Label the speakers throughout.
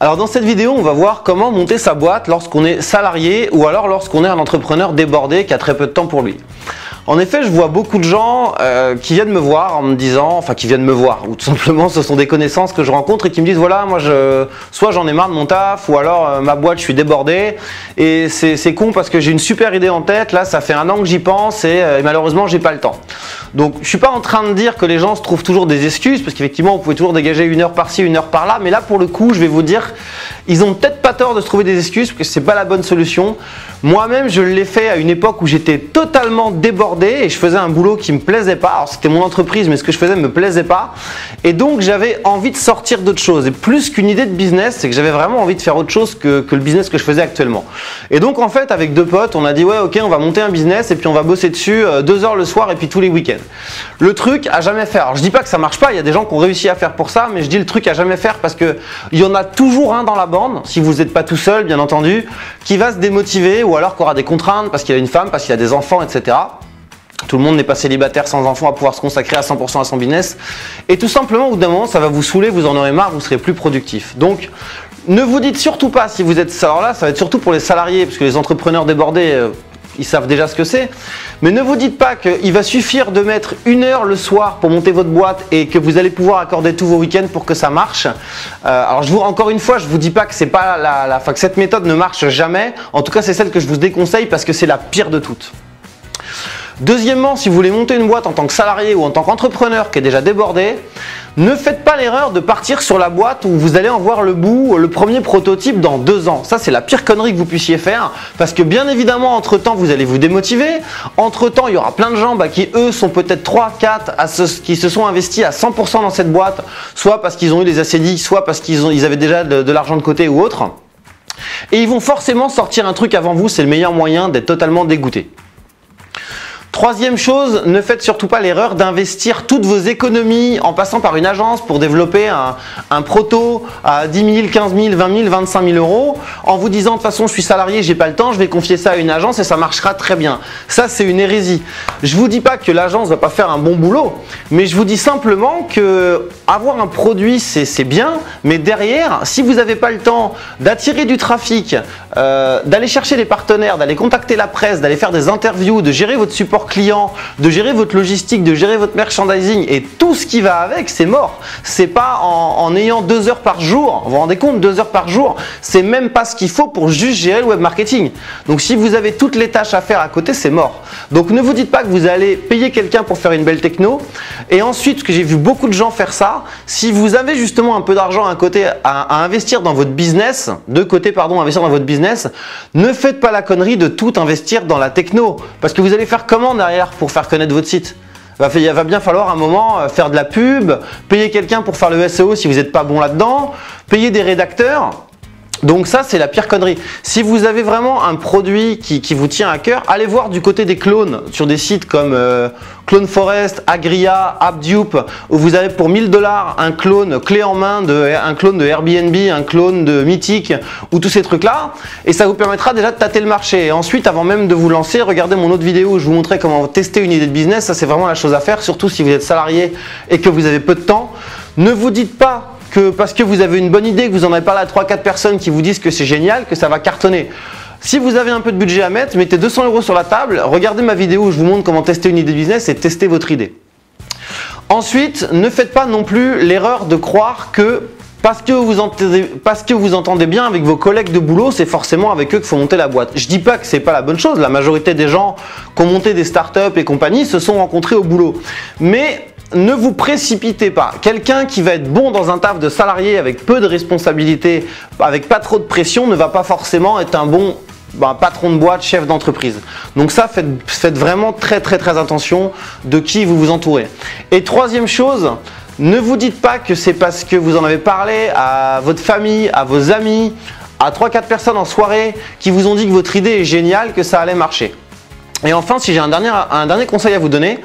Speaker 1: Alors dans cette vidéo, on va voir comment monter sa boîte lorsqu'on est salarié ou alors lorsqu'on est un entrepreneur débordé qui a très peu de temps pour lui. En effet, je vois beaucoup de gens qui viennent me voir en me disant, enfin qui viennent me voir, ou tout simplement ce sont des connaissances que je rencontre et qui me disent voilà, moi soit j'en ai marre de mon taf, ou alors ma boîte je suis débordé et c'est con parce que j'ai une super idée en tête, là ça fait 1 an que j'y pense et malheureusement j'ai pas le temps. Donc je suis pas en train de dire que les gens se trouvent toujours des excuses, parce qu'effectivement vous pouvez toujours dégager 1 heure par-ci, 1 heure par-là, mais là pour le coup je vais vous dire, ils ont peut-être pas tort de se trouver des excuses parce que c'est pas la bonne solution. Moi-même je l'ai fait à une époque où j'étais totalement débordé et je faisais un boulot qui me plaisait pas. Alors c'était mon entreprise, mais ce que je faisais me plaisait pas. Et donc j'avais envie de sortir d'autre chose. Et plus qu'une idée de business, c'est que j'avais vraiment envie de faire autre chose que le business que je faisais actuellement. Et donc en fait, avec 2 potes, on a dit ouais, ok, on va monter un business et puis on va bosser dessus 2 heures le soir et puis tous les week-ends. Le truc à jamais faire. Alors je dis pas que ça marche pas. Il y a des gens qui ont réussi à faire pour ça, mais je dis le truc à jamais faire parce que il y en a toujours un dans la bande, si vous n'êtes pas tout seul, bien entendu, qui va se démotiver ou alors qui aura des contraintes parce qu'il a une femme, parce qu'il a des enfants, etc. Tout le monde n'est pas célibataire sans enfant à pouvoir se consacrer à 100% à son business. Et tout simplement, au bout d'un moment, ça va vous saouler, vous en aurez marre, vous serez plus productif. Donc, ne vous dites surtout pas si vous êtes... Alors là, ça va être surtout pour les salariés, parce que les entrepreneurs débordés, ils savent déjà ce que c'est. Mais ne vous dites pas qu'il va suffire de mettre 1 heure le soir pour monter votre boîte et que vous allez pouvoir accorder tous vos week-ends pour que ça marche. Alors encore une fois, je ne vous dis pas que, que cette méthode ne marche jamais. En tout cas, c'est celle que je vous déconseille parce que c'est la pire de toutes. Deuxièmement, si vous voulez monter une boîte en tant que salarié ou en tant qu'entrepreneur qui est déjà débordé, ne faites pas l'erreur de partir sur la boîte où vous allez en voir le bout, le premier prototype dans 2 ans. Ça, c'est la pire connerie que vous puissiez faire parce que bien évidemment, entre-temps, vous allez vous démotiver. Entre-temps, il y aura plein de gens qui, eux, sont peut-être 3, 4, qui se sont investis à 100% dans cette boîte, soit parce qu'ils ont eu des ACDI, soit parce qu'ils avaient déjà de l'argent de côté ou autre. Et ils vont forcément sortir un truc avant vous, c'est le meilleur moyen d'être totalement dégoûté. Troisième chose, ne faites surtout pas l'erreur d'investir toutes vos économies en passant par une agence pour développer un proto à 10 000, 15 000, 20 000, 25 000 euros en vous disant de toute façon je suis salarié, j'ai pas le temps, je vais confier ça à une agence et ça marchera très bien. Ça c'est une hérésie. Je vous dis pas que l'agence va pas faire un bon boulot, mais je vous dis simplement que avoir un produit c'est bien, mais derrière, si vous n'avez pas le temps d'attirer du trafic, d'aller chercher des partenaires, d'aller contacter la presse, d'aller faire des interviews, de gérer votre support client, de gérer votre logistique, de gérer votre merchandising et tout ce qui va avec, c'est mort. C'est pas en ayant 2 heures par jour, vous vous rendez compte, 2 heures par jour, c'est même pas ce qu'il faut pour juste gérer le web marketing. Donc si vous avez toutes les tâches à faire à côté, c'est mort. Donc ne vous dites pas que vous allez payer quelqu'un pour faire une belle techno. Et ensuite, parce que j'ai vu beaucoup de gens faire ça, si vous avez justement un peu d'argent à côté à investir dans votre business, investir dans votre business, ne faites pas la connerie de tout investir dans la techno. Parce que vous allez faire comment derrière pour faire connaître votre site? Il va bien falloir un moment faire de la pub, payer quelqu'un pour faire le SEO si vous n'êtes pas bon là-dedans, payer des rédacteurs. Donc ça, c'est la pire connerie. Si vous avez vraiment un produit qui vous tient à cœur, allez voir du côté des clones sur des sites comme CloneForest, Agria, AppDupe, où vous avez pour 1 000 $ un clone clé en main, un clone de Airbnb, un clone de Mythic, ou tous ces trucs-là. Et ça vous permettra déjà de tâter le marché. Et ensuite, avant même de vous lancer, regardez mon autre vidéo où je vous montrais comment tester une idée de business. Ça, c'est vraiment la chose à faire, surtout si vous êtes salarié et que vous avez peu de temps. Ne vous dites pas que parce que vous avez une bonne idée, que vous en avez parlé à 3-4 personnes qui vous disent que c'est génial, que ça va cartonner. Si vous avez un peu de budget à mettre, mettez 200 € sur la table, regardez ma vidéo où je vous montre comment tester une idée de business et testez votre idée. Ensuite, ne faites pas non plus l'erreur de croire que parce que vous entendez bien avec vos collègues de boulot, c'est forcément avec eux qu'il faut monter la boîte. Je dis pas que c'est pas la bonne chose, la majorité des gens qui ont monté des startups et compagnie se sont rencontrés au boulot. Mais ne vous précipitez pas. Quelqu'un qui va être bon dans un taf de salarié avec peu de responsabilités, avec pas trop de pression, ne va pas forcément être un bon patron de boîte, chef d'entreprise. Donc ça, faites vraiment très attention de qui vous vous entourez. Et troisième chose, ne vous dites pas que c'est parce que vous en avez parlé à votre famille, à vos amis, à 3-4 personnes en soirée qui vous ont dit que votre idée est géniale, que ça allait marcher. Et enfin, si j'ai un dernier conseil à vous donner,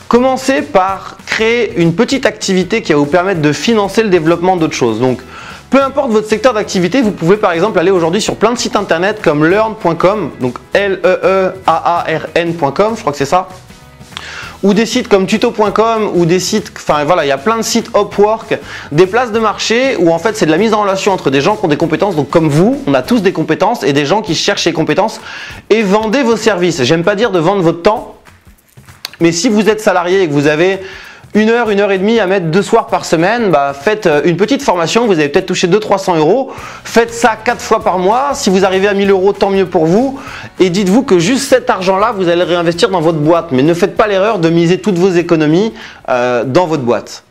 Speaker 1: commencez par créer une petite activité qui va vous permettre de financer le développement d'autres choses. Donc, peu importe votre secteur d'activité, vous pouvez par exemple aller aujourd'hui sur plein de sites internet comme learn.com, donc Leearn.com, je crois que c'est ça, ou des sites comme tuto.com ou des sites, enfin voilà, il y a plein de sites Upwork, des places de marché où en fait c'est de la mise en relation entre des gens qui ont des compétences, donc comme vous, on a tous des compétences, et des gens qui cherchent ces compétences, et vendez vos services. J'aime pas dire de vendre votre temps, mais si vous êtes salarié et que vous avez 1 heure et demie à mettre 2 soirs par semaine, bah faites une petite formation, vous allez peut-être toucher 200-300 euros. Faites ça 4 fois par mois. Si vous arrivez à 1000 euros, tant mieux pour vous. Et dites-vous que juste cet argent-là, vous allez le réinvestir dans votre boîte. Mais ne faites pas l'erreur de miser toutes vos économies dans votre boîte.